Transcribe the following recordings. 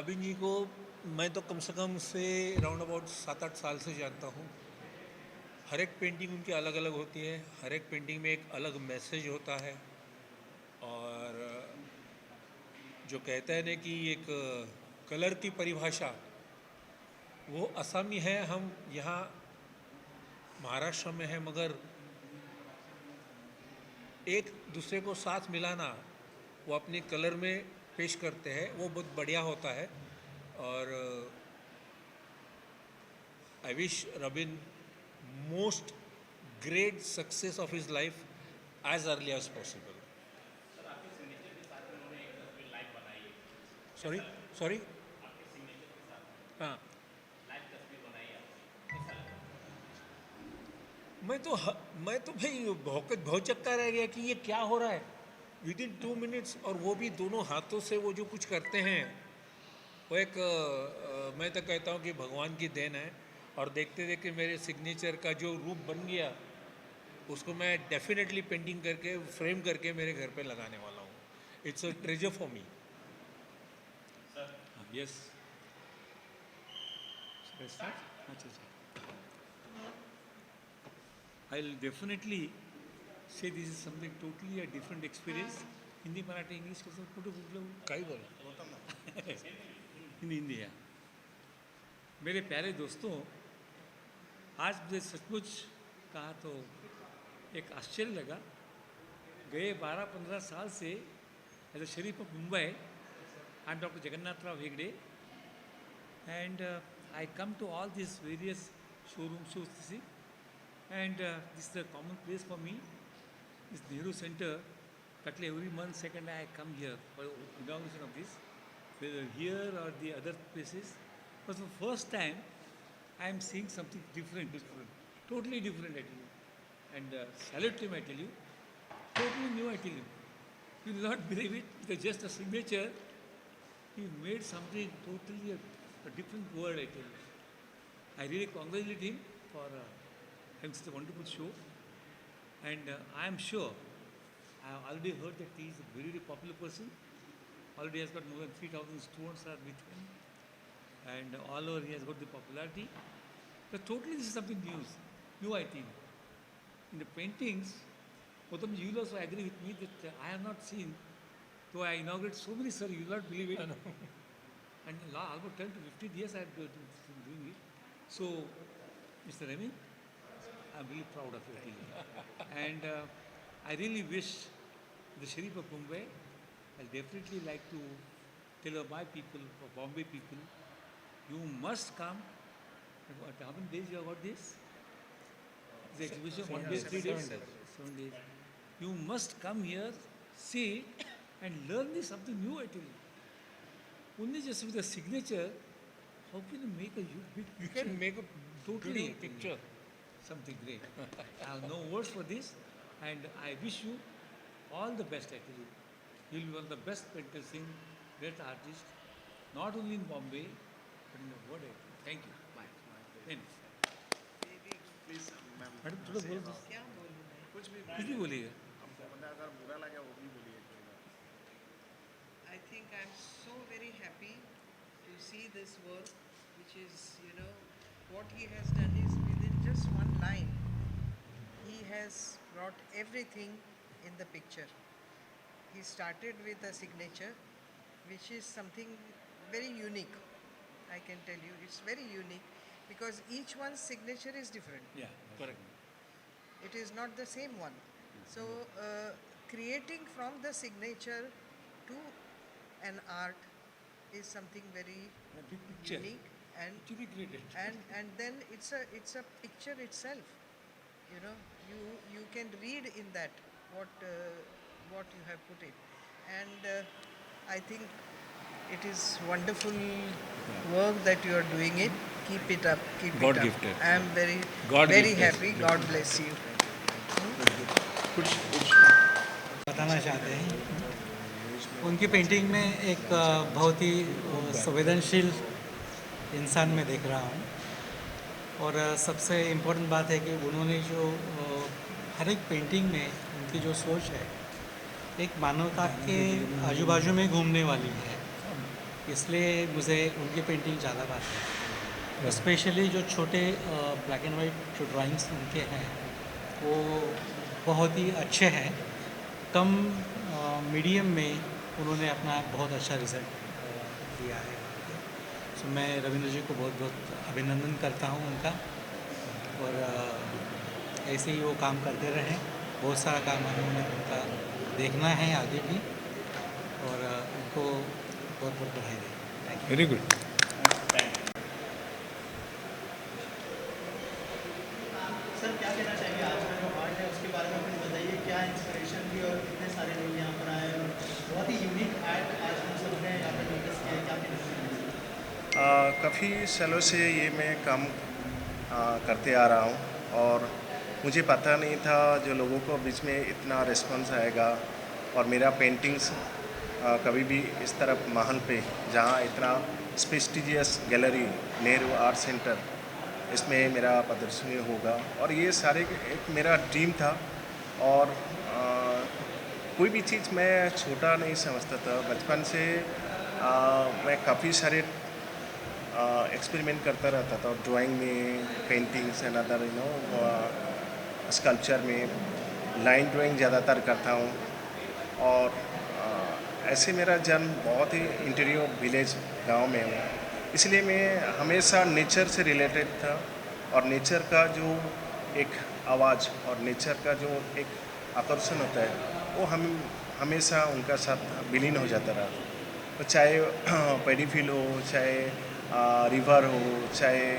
भाभी जी को मैं तो कम से कम से राउंड अबाउट 7-8 साल से जानता हूँ। हर एक पेंटिंग उनकी अलग अलग होती है, हर एक पेंटिंग में एक अलग मैसेज होता है। और जो कहते हैं ना कि एक कलर की परिभाषा वो असमी है, हम यहाँ महाराष्ट्र में है, मगर एक दूसरे को साथ मिलाना वो अपने कलर में पेश करते हैं, वो बहुत बढ़िया होता है। और I wish Rabin most great success of his life as early as possible. Sorry sorry हाँ, मैं तो भाई बहुत चक्का रह गया कि ये क्या हो रहा है विद इन 2 मिनट्स, और वो भी दोनों हाथों से वो जो कुछ करते हैं वो एक मैं तो कहता हूँ कि भगवान की देन है। और देखते देखते मेरे सिग्नेचर का जो रूप बन गया, उसको मैं डेफिनेटली पेंटिंग करके फ्रेम करके मेरे घर पे लगाने वाला हूँ। It's a treasure for me. Yes I'll definitely say this is something totally a different experience. Hindi Marathi English कसं कुठं कुठलं काही बोला हिंदी हिंदी है। मेरे प्यारे दोस्तों, आज मुझे सचमुच कहा तो एक आश्चर्य लगा। गए 12-15 साल से as a sheriff of Mumbai I am doctor Jagannath Rao Hegde, and I come to all these various showrooms, shows, you see, and this is a common place for me. This Nehru Center, practically every month, second I come here for inauguration of this, whether here or the other places. But for the first time, I am seeing something different, totally different, I tell you. And salute to him, I tell you. Totally new, I tell you. You will not believe it, with just a signature, he made something totally a different world, I tell you. I really congratulate him for having such a wonderful show. And I am sure, I have already heard that he is a very, very popular person. Already has got more than 3,000 students are with him. And all over he has got the popularity. But totally this is something new I think. In the paintings, Gautam, you will also agree with me that I have not seen, though I inaugurated so many, sir, you will not believe it. And almost 10 to 15 years I have been doing it. So, Mr. Ramin, I am really proud of you. And I really wish the Sharif of Mumbai, I definitely like to tell my people, for Bombay people, you must come. How many days you have got this? The exhibition, 1 day, 3 days? 7 days. You must come here, see, and learn this something new, I tell you. Only just with a signature, how can you make a big picture? You can make a totally picture. Something great. I have no words for this, and I wish you all the best, I tell you. You will be one of the best painters in great artist, not only in Bombay, but in the world. Thank you. Bye. Then, please ma'am madam थोड़ा बोलो तो। क्या बोलूँ मैं? कुछ भी बोलिएगा। हमको मतलब अगर बुरा लगे वो भी बोलिए। I think I'm so very happy to see this work, which is, what he has done is within just one line, he has brought everything in the picture. He started with a signature, which is something very unique. I can tell you, it's very unique because each one's signature is different. Yeah, correct. It is not the same one. So creating from the signature to an art is something very A big picture. unique, and To be created. and then it's a picture itself. You can read in that what you have put in, and I think it is wonderful work that you are doing it. Keep it up. Keep God it up. gifted. I am very God very gifted. happy. God bless you. बताना चाहते हैं उनकी painting में एक बहुत ही संवेदनशील इंसान मैं देख रहा हूँ। और सबसे इम्पोर्टेंट बात है कि उन्होंने जो हर एक पेंटिंग में उनकी जो सोच है एक मानवता के आजू बाजू में घूमने वाली है। इसलिए मुझे उनकी पेंटिंग ज़्यादा भाती है। स्पेशली जो छोटे ब्लैक एंड वाइट जो ड्राइंग्स उनके हैं वो बहुत ही अच्छे हैं। कम मीडियम में उन्होंने अपना बहुत अच्छा रिज़ल्ट दिया है। सो मैं रविंद्र जी को बहुत बहुत अभिनंदन करता हूँ उनका, और ऐसे ही वो काम करते रहें। बहुत सारा काम हमें उनका देखना है आगे भी, और उनको बहुत बहुत बधाई दें। Thank you. Very good. Sir क्या कहना चाहिए आज का जो आर्ट है उसके बारे में कुछ बताइए, क्या इंस्पिरेशन थी और कितने सारे लोग यहाँ पर आए और बहुत ही यूनिक आर्ट आज हम सबने यहाँ पर नोटिस किया, क्या कहना चाहिए? काफ़ी सालों से ये मैं काम करते आ रहा हूँ और मुझे पता नहीं था जो लोगों को बीच में इतना रिस्पांस आएगा, और मेरा पेंटिंग्स कभी भी इस तरफ महल पे जहाँ इतना prestigious gallery Nehru art centre, इसमें मेरा प्रदर्शनी होगा। और ये सारे एक मेरा ड्रीम था, और कोई भी चीज़ मैं छोटा नहीं समझता था। बचपन से मैं काफ़ी सारे एक्सपेरिमेंट करता रहता था, ड्राइंग में, पेंटिंग्स एंड अदर स्कल्पचर में, लाइन ड्राइंग ज़्यादातर करता हूँ। और ऐसे मेरा जन्म बहुत ही इंटीरियर विलेज गांव में हूँ, इसलिए मैं हमेशा नेचर से रिलेटेड था, और नेचर का जो एक आवाज़ और नेचर का जो एक आकर्षण होता है वो हम हमेशा उनका साथ विलीन हो जाता रहा। तो चाहे पैडी फील्ड हो, चाहे रिवर हो, चाहे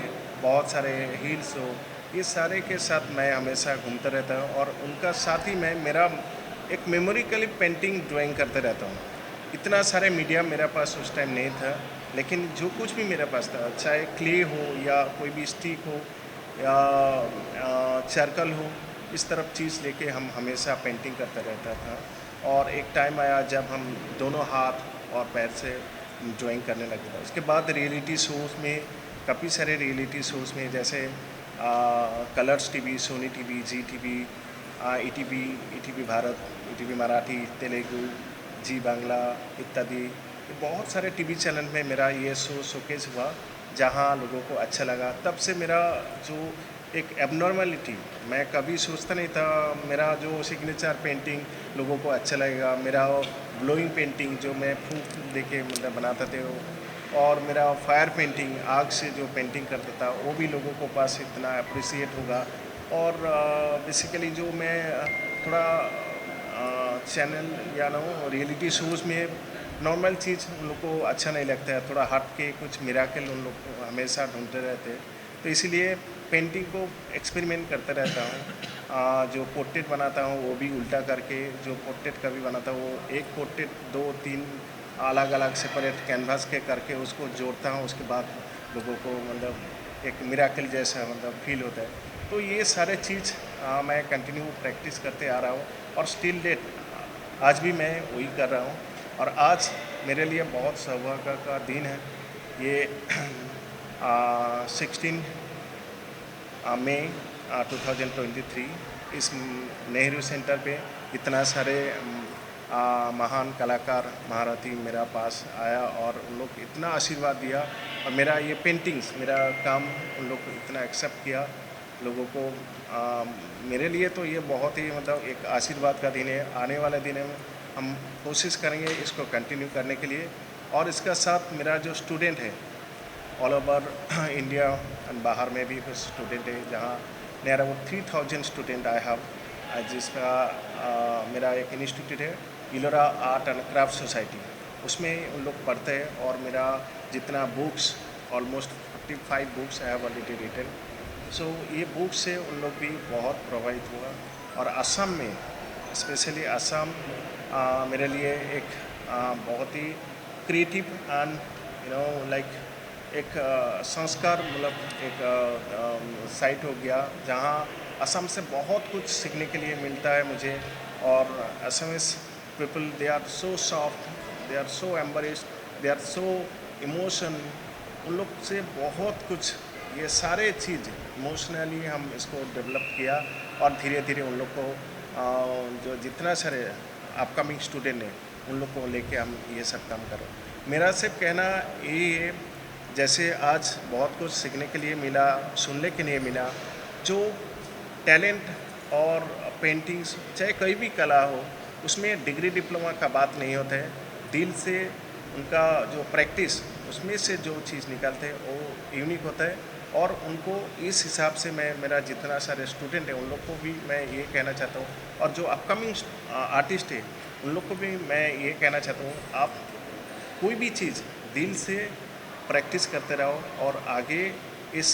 बहुत सारे हिल्स हो, ये सारे के साथ मैं हमेशा घूमता रहता हूँ, और उनका साथ ही मैं मेरा एक मेमोरिकली पेंटिंग ड्राइंग करते रहता हूँ। इतना सारे मीडिया मेरे पास उस टाइम नहीं था, लेकिन जो कुछ भी मेरे पास था, चाहे क्ले हो या कोई भी स्टिक हो या चारकल हो, इस तरफ चीज़ लेके हम हमेशा पेंटिंग करता रहता था। और एक टाइम आया जब हम दोनों हाथ और पैर से ड्राइंग करने लगे थे। उसके बाद रियलिटी शोज़ में, काफ़ी सारे रियलिटी शोज़ में, जैसे Colors TV, Sony TV, Zee TV, ETV Bharat, ETV Marathi, Telugu, Zee Bangla इत्यादि, बहुत सारे टीवी चैनल में मेरा ये शोकेस हुआ, जहाँ लोगों को अच्छा लगा। तब से मेरा जो एक एबनॉर्मलिटी, मैं कभी सोचता नहीं था मेरा जो सिग्नेचर पेंटिंग लोगों को अच्छा लगेगा। मेरा ब्लोइंग पेंटिंग जो मैं फूंक देके मतलब बनाता थे वो, और मेरा फायर पेंटिंग, आग से जो पेंटिंग करता था, वो भी लोगों को पास इतना अप्रिसिएट होगा। और बेसिकली जो मैं थोड़ा चैनल या रियलिटी शोज़ में नॉर्मल चीज़ उन लोग को अच्छा नहीं लगता है, थोड़ा हट के कुछ मिराकल उन लोग को हमेशा ढूंढते रहते हैं। तो इसीलिए पेंटिंग को एक्सपेरिमेंट करता रहता हूँ। जो पोर्ट्रेट बनाता हूँ वो भी उल्टा करके, जो पोर्ट्रेट कभी बनाता हूँ वो एक पोर्ट्रेट 2-3 अलग अलग सेपरेट कैनवास के करके उसको जोड़ता हूँ। उसके बाद लोगों को मतलब एक मिराकल जैसा मतलब फील होता है। तो ये सारे चीज़ मैं कंटिन्यू प्रैक्टिस करते आ रहा हूँ, और स्टिल डेट आज भी मैं वही कर रहा हूँ। और आज मेरे लिए बहुत सौभाग्य का दिन है। ये 16 मई 2023 इस नेहरू सेंटर पे इतना सारे महान कलाकार महारथी मेरा पास आया, और उन लोग इतना आशीर्वाद दिया, और मेरा ये पेंटिंग्स, मेरा काम उन लोग को इतना एक्सेप्ट किया लोगों को। मेरे लिए तो ये बहुत ही मतलब एक आशीर्वाद का दिन है। आने वाले दिन में हम कोशिश करेंगे इसको कंटिन्यू करने के लिए। और इसका साथ मेरा जो स्टूडेंट है ऑल ओवर इंडिया एंड बाहर में भी कुछ स्टूडेंट है, जहाँ near about 3000 student I have, जिसका मेरा एक इंस्टीट्यूट है Ellora art and craft society, उसमें उन लोग पढ़ते हैं। और मेरा जितना books, almost 45 books I have already written. So ये बुक से उन लोग भी बहुत प्रभावित हुआ। और असम में, स्पेशली असम मेरे लिए एक बहुत ही क्रिएटिव एंड लाइक एक संस्कार मतलब एक साइट हो गया, जहाँ असम से बहुत कुछ सीखने के लिए मिलता है मुझे। और Assamese people, they are so soft, they are so embarrassed, they are so emotion, उन लोग से बहुत कुछ, ये सारे चीज़ इमोशनली हम इसको डेवलप किया। और धीरे धीरे उन लोग को जो जितना सारे अपकमिंग स्टूडेंट हैं उन लोग को लेके हम ये सब काम कर रहे हैं। मेरा सिर्फ कहना यही है, जैसे आज बहुत कुछ सीखने के लिए मिला, सुनने के लिए मिला, जो टैलेंट और पेंटिंग्स चाहे कोई भी कला हो, उसमें डिग्री डिप्लोमा का बात नहीं होता है। दिल से उनका जो प्रैक्टिस, उसमें से जो चीज़ निकालते हैं वो यूनिक होता है। और उनको इस हिसाब से मैं, मेरा जितना सारे स्टूडेंट हैं उन लोग को भी मैं ये कहना चाहता हूँ, और जो अपकमिंग आर्टिस्ट है उन लोग को भी मैं ये कहना चाहता हूँ, आप कोई भी चीज़ दिल से प्रैक्टिस करते रहो, और आगे इस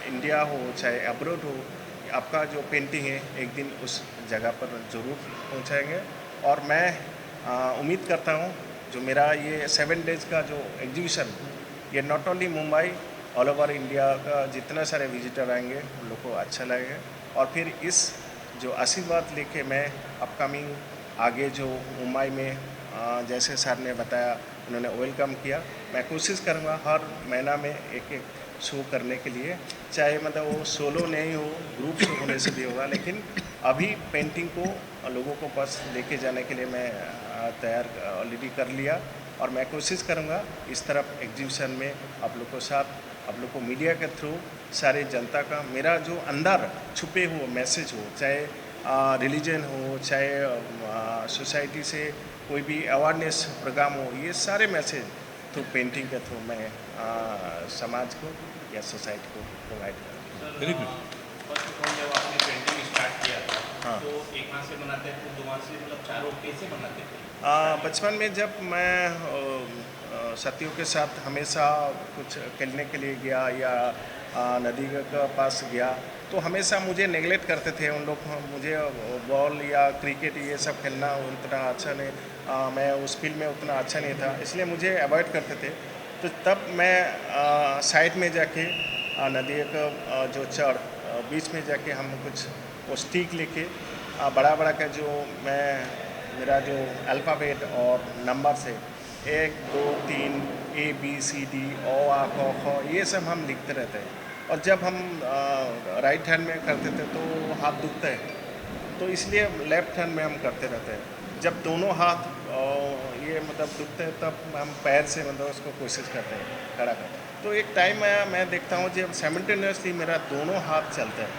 इंडिया हो चाहे अब्रॉड हो, आपका जो पेंटिंग है एक दिन उस जगह पर ज़रूर पहुंचाएंगे। और मैं उम्मीद करता हूं, जो मेरा ये 7 डेज़ का जो एग्जीबिशन, ये not only Mumbai, all over India का जितना सारे विजिटर आएंगे उन लोग को अच्छा लगेगा। और फिर इस जो आशीर्वाद लेके मैं अपकमिंग आगे जो मुंबई में जैसे सर ने बताया, उन्होंने वेलकम किया, मैं कोशिश करूँगा हर महीना में एक एक शो करने के लिए, चाहे मतलब वो सोलो नहीं हो, ग्रुप शो होने से भी होगा, लेकिन अभी पेंटिंग को लोगों को पास लेके जाने के लिए मैं तैयार ऑलरेडी कर लिया। और मैं कोशिश करूँगा इस तरफ एग्जीबिशन में आप लोग को साथ, आप लोग को मीडिया के थ्रू सारे जनता का मेरा जो अंदर छुपे हुए मैसेज हो, चाहे रिलीजन हो, चाहे सोसाइटी से कोई भी अवेयरनेस प्रोग्राम हो, ये सारे मैसेज थ्रू पेंटिंग के थ्रू मैं समाज को या सोसाइटी को प्रोवाइड करूँ। Very good. First of all जब आपने पेंटिंग स्टार्ट किया था, हाँ। तो एक हाथ से बनाते थे, दो हाथ से, मतलब चारों कैसे बनाते थे? बचपन में जब मैं साथियों के साथ हमेशा कुछ खेलने के लिए गया या नदी के पास गया, तो हमेशा मुझे नेगलेक्ट करते थे उन लोग। मुझे बॉल या क्रिकेट ये सब खेलना उतना अच्छा नहीं, मैं उस फील्ड में उतना अच्छा नहीं था, इसलिए मुझे अवॉइड करते थे। तो तब मैं साइड में जाके नदी का जो चढ़ बीच में जाके हम कुछ वो स्टिक लेके बड़ा बड़ा का जो मैं मेरा जो अल्फ़ाबेट और नंबर से 1 2 3 ABCD ओ आ क ख ये सब हम लिखते रहते हैं। और जब हम राइट हैंड में करते थे तो हाथ दुखता है, तो इसलिए लेफ्ट हैंड में हम करते रहते हैं। जब दोनों हाथ ये मतलब दुखते हैं तब हम पैर से मतलब उसको कोशिश करते हैं खड़ा करते हैं। तो एक टाइम आया, मैं देखता हूँ जब साइमल्टेनियसली मेरा दोनों हाथ चलते हैं,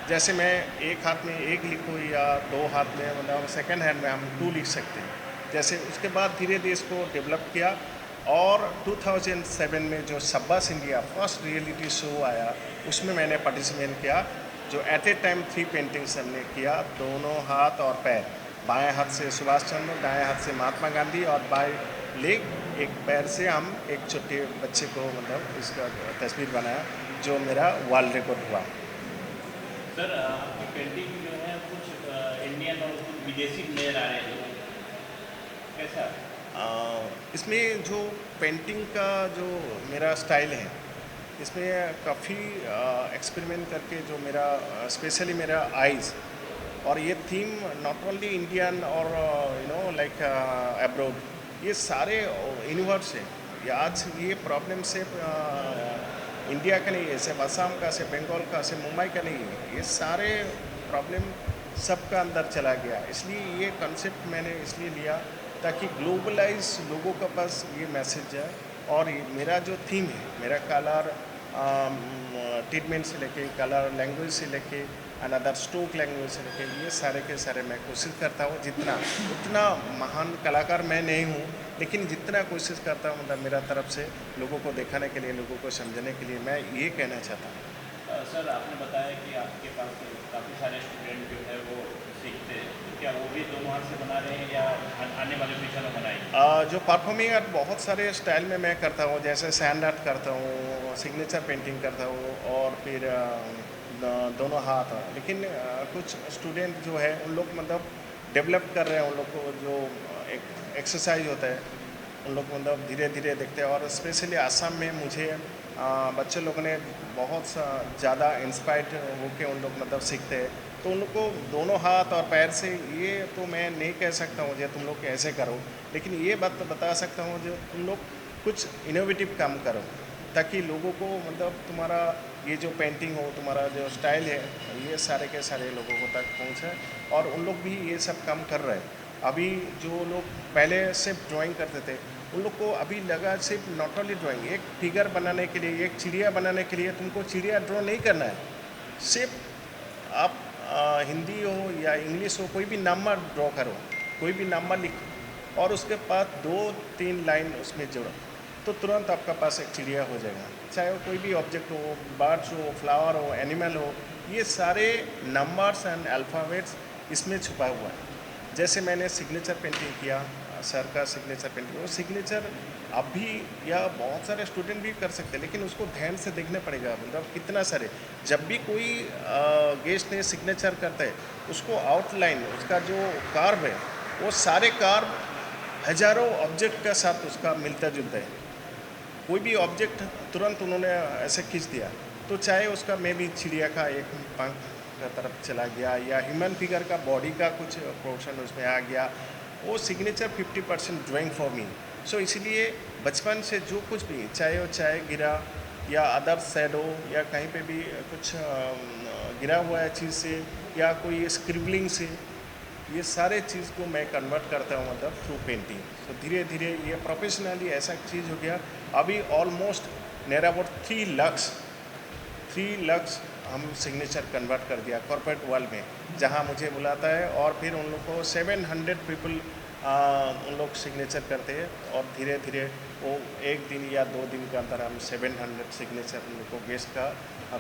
जैसे मैं एक हाथ में 1 लिखूँ या 2 हाथ में मतलब सेकेंड हैंड में हम 2 लिख सकते हैं। जैसे उसके बाद धीरे धीरे इसको डेवलप किया, और 2007 में जो शाबाश इंडिया फर्स्ट रियलिटी शो आया, उसमें मैंने पार्टिसिपेट किया, जो एट ए टाइम 3 पेंटिंग्स हमने किया, दोनों हाथ और पैर। बाएं हाथ से सुभाष चंद्र, दाएं हाथ से महात्मा गांधी, और बाएं लेग एक पैर से हम एक छोटे बच्चे को मतलब इसका तस्वीर बनाया, जो मेरा वर्ल्ड रिकॉर्ड हुआ। सर, आपकी पेंटिंग जो है कुछ इंडियन और कुछ विदेशी नजर आ रहे हैं, कैसा? इसमें जो पेंटिंग का जो मेरा स्टाइल है, इसमें काफ़ी एक्सपेरिमेंट करके जो मेरा स्पेशली मेरा आइज़, और ये थीम नॉट ओनली इंडियन और लाइक अब्रॉड, ये सारे यूनिवर्स है। ये आज ये प्रॉब्लम सिर्फ इंडिया का नहीं है, सिर्फ असम का, सिर्फ बंगाल का, सिर्फ मुंबई का नहीं है, ये सारे प्रॉब्लम सबका अंदर चला गया। इसलिए ये कॉन्सेप्ट मैंने इसलिए लिया ताकि ग्लोबलाइज लोगों के पास ये मैसेज जाए। और मेरा जो थीम है, मेरा कलर ट्रीटमेंट से लेके, कलर लैंग्वेज से लेके, अनदर स्ट्रोक लैंग्वेज से लेके, ये सारे के सारे मैं कोशिश करता हूँ। जितना उतना महान कलाकार मैं नहीं हूँ, लेकिन जितना कोशिश करता हूँ मतलब मेरा तरफ से लोगों को दिखाने के लिए, लोगों को समझने के लिए, मैं ये कहना चाहता हूँ। सर, आपने बताया कि आपके पास काफ़ी सारे स्टूडेंट जो है वो सीखते हैं, तो क्या वो भी दोनों हाथ से बना रहे हैं या आने वाले फ्यूचर में बनाएंगे? जो परफॉर्मिंग आर्ट बहुत सारे स्टाइल में मैं करता हूँ, जैसे सैंड आर्ट करता हूँ, सिग्नेचर पेंटिंग करता हूँ, और फिर दोनों हाथ। लेकिन कुछ स्टूडेंट जो है उन लोग मतलब डेवलप कर रहे हैं, उन लोग को जो एक एक्सरसाइज होता है उन लोग मतलब धीरे धीरे देखते हैं। और स्पेशली आसाम में मुझे बच्चे लोगों ने बहुत ज़्यादा इंस्पायर्ड होकर उन लोग मतलब सीखते हैं। तो उन लोग को दोनों हाथ और पैर से, ये तो मैं नहीं कह सकता हूँ जो तुम लोग ऐसे करो, लेकिन ये बात तो बता सकता हूँ जो तुम लोग कुछ इनोवेटिव काम करो, ताकि लोगों को मतलब तुम्हारा ये जो पेंटिंग हो, तुम्हारा जो स्टाइल है, ये सारे के सारे लोगों को तक पहुँचे। और उन लोग भी ये सब काम कर रहे हैं। अभी जो लोग पहले सिर्फ ड्राइंग करते थे, उन लोग को अभी लगा सिर्फ नॉट ओनली ड्राइंग, एक फिगर बनाने के लिए, एक चिड़िया बनाने के लिए तुमको चिड़िया ड्रॉ नहीं करना है, सिर्फ आप हिंदी हो या इंग्लिश हो, कोई भी नंबर ड्रॉ करो, कोई भी नंबर लिखो और उसके बाद 2-3 लाइन उसमें जोड़ो, तो तुरंत आपका पास एक चिड़िया हो जाएगा। चाहे वो कोई भी ऑब्जेक्ट हो, बर्ड्स हो, फ्लावर हो, एनिमल हो, ये सारे नंबर्स एंड अल्फ़ाबेट्स इसमें छुपा हुआ है। जैसे मैंने सिग्नेचर पेंटिंग किया, सर का सिग्नेचर पेंटिंग, वो सिग्नेचर अभी या बहुत सारे स्टूडेंट भी कर सकते हैं, लेकिन उसको ध्यान से देखना पड़ेगा, मतलब कितना सारे, जब भी कोई गेस्ट ने सिग्नेचर करता है उसको आउटलाइन, उसका जो कार्व है वो सारे कार्व हजारों ऑब्जेक्ट के साथ उसका मिलता जुलता है। कोई भी ऑब्जेक्ट तुरंत उन्होंने ऐसे खींच दिया तो चाहे उसका मे भी चिड़िया का एक पंख का तरफ चला गया या ह्यूमन फिगर का बॉडी का कुछ पोर्शन उसमें आ गया, वो सिग्नेचर 50% ड्राइंग फॉर मी। सो इसलिए बचपन से जो कुछ भी, चाहे वो चाहे गिरा या अदर शैडो या कहीं पे भी कुछ गिरा हुआ है चीज़ से या कोई स्क्रिबलिंग से, ये सारे चीज़ को मैं कन्वर्ट करता हूँ मतलब थ्रू पेंटिंग। तो धीरे धीरे ये प्रोफेशनली ऐसा चीज़ हो गया। अभी ऑलमोस्ट नियर अबाउट 3 लाख हम सिग्नेचर कन्वर्ट कर दिया कॉर्पोरेट वर्ल्ड में, जहाँ मुझे बुलाता है और फिर उन लोग को 700 पीपल उन लोग सिग्नेचर करते हैं और धीरे धीरे वो 1 दिन या 2 दिन के अंदर हम 700 सिग्नेचर उन लोग को गेस्ट का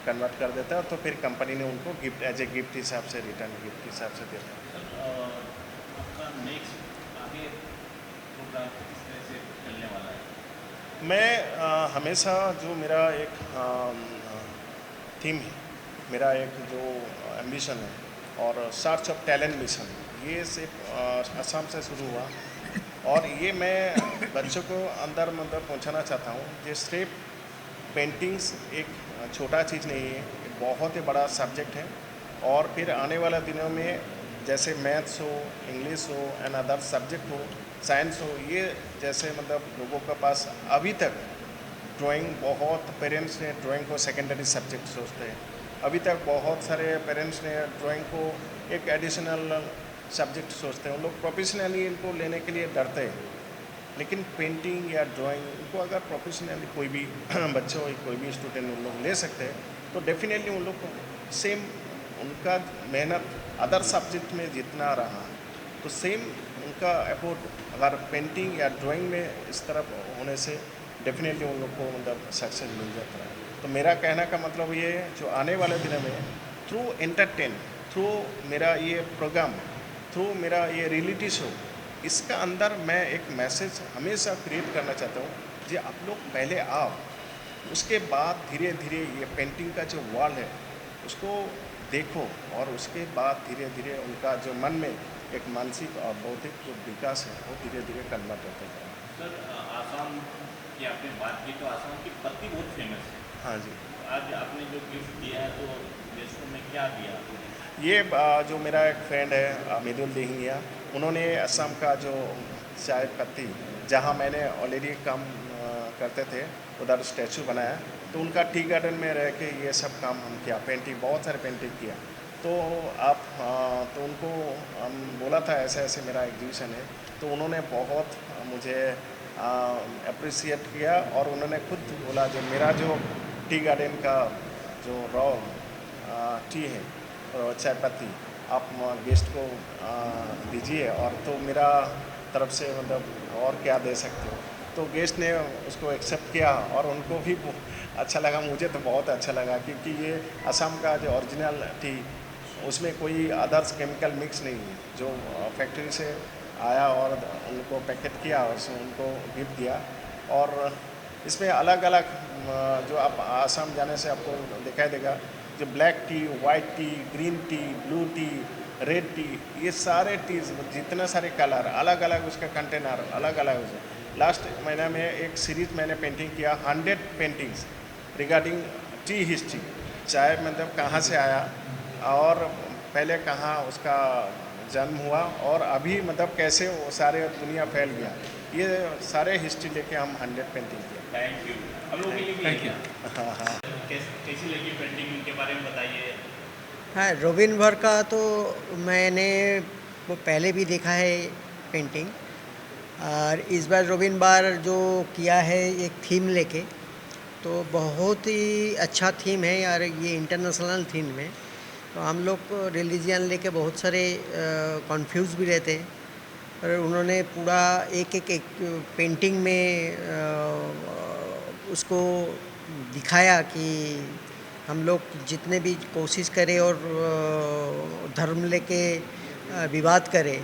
कन्वर्ट कर देता है। तो फिर कंपनी ने उनको गिफ्ट एज ए गिफ्ट हिसाब से, रिटर्न गिफ्ट हिसाब से देता है। आपका नेक्स्ट आगे प्रोग्राम किस तरह से चलने वाला है? मैं हमेशा जो मेरा एक थीम है, मेरा एक जो एम्बिशन है और सर्च ऑफ टैलेंट मिशन, ये सिर्फ असम से शुरू हुआ और ये मैं बच्चों को अंदर मतलब पहुंचाना चाहता हूँ। ये सिर्फ पेंटिंग्स एक छोटा चीज़ नहीं है, ये बहुत ही बड़ा सब्जेक्ट है और फिर आने वाले दिनों में जैसे मैथ्स हो, इंग्लिश हो एंड अदर सब्जेक्ट हो, साइंस हो, ये जैसे मतलब लोगों के पास अभी तक ड्राइंग, बहुत पेरेंट्स ने ड्राइंग को सेकेंडरी सब्जेक्ट सोचते हैं। अभी तक बहुत सारे पेरेंट्स ने ड्राइंग को एक एडिशनल सब्जेक्ट सोचते हैं, उन लोग प्रोफेशनली इनको लेने के लिए डरते हैं। लेकिन पेंटिंग या ड्राइंग इनको अगर प्रोफेशनली कोई भी बच्चों कोई भी स्टूडेंट उन लोग ले सकते हैं तो डेफिनेटली उन लोग को सेम उनका मेहनत अदर सब्जेक्ट में जितना रहा तो सेम उनका एफर्ट अगर पेंटिंग या ड्राइंग में इस तरफ होने से डेफिनेटली उन लोग को मतलब सक्सेस मिल जाता है। तो मेरा कहने का मतलब ये है, जो आने वाले दिनों में थ्रू एंटरटेन, थ्रू मेरा ये प्रोग्राम, थ्रू मेरा ये रियलिटी शो, इसका अंदर मैं एक मैसेज हमेशा क्रिएट करना चाहता हूँ कि आप लोग पहले आओ, उसके बाद धीरे धीरे ये पेंटिंग का जो वॉल है उसको देखो और उसके बाद धीरे धीरे उनका जो मन में एक मानसिक और बौद्धिक जो विकास है वो धीरे धीरे कन्वर्ट होता है। सर, आसाम की आपने बात की तो आसाम की पत्ती बहुत फेमस है। हाँ जी। आज आपने जो गिफ्ट दिया है तो गेस्टों में क्या दिया? ये जो मेरा एक फ्रेंड है मिदुल देहिंगिया, उन्होंने असम का जो चाय पत्ती जहाँ मैंने ऑलरेडी काम करते थे उधर स्टैचू बनाया, तो उनका टी गार्डन में रह के ये सब काम हम किया, पेंटिंग, बहुत सारे पेंटिंग किया। तो आप तो उनको हम बोला था ऐसे ऐसे मेरा एग्जीबिशन है, तो उन्होंने बहुत मुझे अप्रिसिएट किया और उन्होंने खुद बोला जो मेरा जो टी गार्डन का जो रॉ टी है चाय पत्ती आप गेस्ट को दीजिए और तो मेरा तरफ से मतलब और क्या दे सकते हो। तो गेस्ट ने उसको एक्सेप्ट किया और उनको भी अच्छा लगा, मुझे तो बहुत अच्छा लगा क्योंकि ये असम का जो ओरिजिनल टी उसमें कोई अदर्स केमिकल मिक्स नहीं है, जो फैक्ट्री से आया और उनको पैकेट किया और उसमें उनको गिफ्ट दिया। और इसमें अलग अलग जो आप आसाम जाने से आपको दिखाई देगा जो black T, white T, green tea, blue T, red T, ये सारे टीज जितने सारे कलर अलग अलग उसका कंटेनर अलग अलग है। लास्ट महीना में एक सीरीज मैंने पेंटिंग किया 100 पेंटिंग्स रिगार्डिंग टी हिस्ट्री, चाय मतलब कहाँ से आया और पहले कहाँ उसका जन्म हुआ और अभी मतलब कैसे वो सारे दुनिया फैल गया, ये सारे हिस्ट्री लेके हम 100 पेंटिंग किया। Thank you. हम लोग के लिए थैंक यू। हाँ हाँ। कैसी लगी पेंटिंग के बारे में बताइए। हाँ, रोबिन वर्क का तो मैंने वो पहले भी देखा है पेंटिंग, और इस बार रोबिन बार जो किया है एक थीम लेके, तो बहुत ही अच्छा थीम है यार, ये इंटरनेशनल थीम है। तो हम लोग रिलीजन लेके बहुत सारे कंफ्यूज भी रहते हैं, पर उन्होंने पूरा एक पेंटिंग में उसको दिखाया कि हम लोग जितने भी कोशिश करें और धर्म लेके विवाद करें,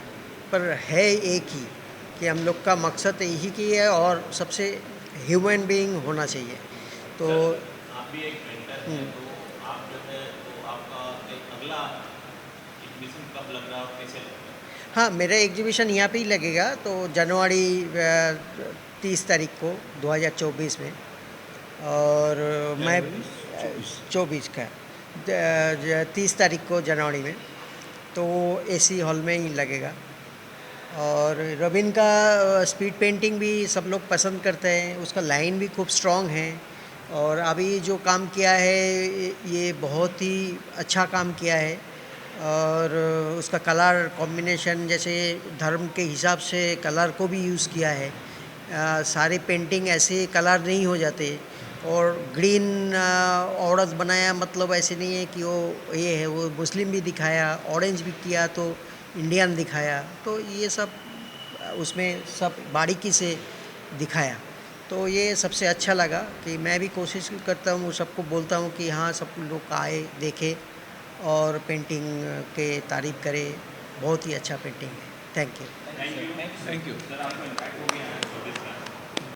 पर है एक ही कि हम लोग का मकसद यही की है और सबसे ह्यूमन बीइंग होना चाहिए। तो आप भी एक पेंटर हैं, तो आप जो है तो आपका एक अगला एग्जीबिशन कब लग रहा है और कैसे लग रहा है? हाँ, मेरा एग्जीबिशन यहाँ पे ही लगेगा, तो जनवरी 30 तारीख को 2024 में, और मैं 24 का 30 तारीख को जनवरी में, तो एसी हॉल में ही लगेगा। और रॉबिन का स्पीड पेंटिंग भी सब लोग पसंद करते हैं, उसका लाइन भी खूब स्ट्रॉन्ग है, और अभी जो काम किया है ये बहुत ही अच्छा काम किया है। और उसका कलर कॉम्बिनेशन जैसे धर्म के हिसाब से कलर को भी यूज़ किया है। सारे पेंटिंग ऐसे कलर नहीं हो जाते, और ग्रीन औरत बनाया मतलब ऐसे नहीं है कि वो ये है, वो मुस्लिम भी दिखाया, ऑरेंज भी किया तो इंडियन दिखाया, तो ये सब उसमें सब बारीकी से दिखाया। तो ये सबसे अच्छा लगा कि मैं भी कोशिश करता हूँ, सबको बोलता हूँ कि हाँ सब लोग आए देखें और पेंटिंग के तारीफ करें, बहुत ही अच्छा पेंटिंग है। Thank you. Thank you sir, आपको इम्पैक्ट हो गया है 24 का।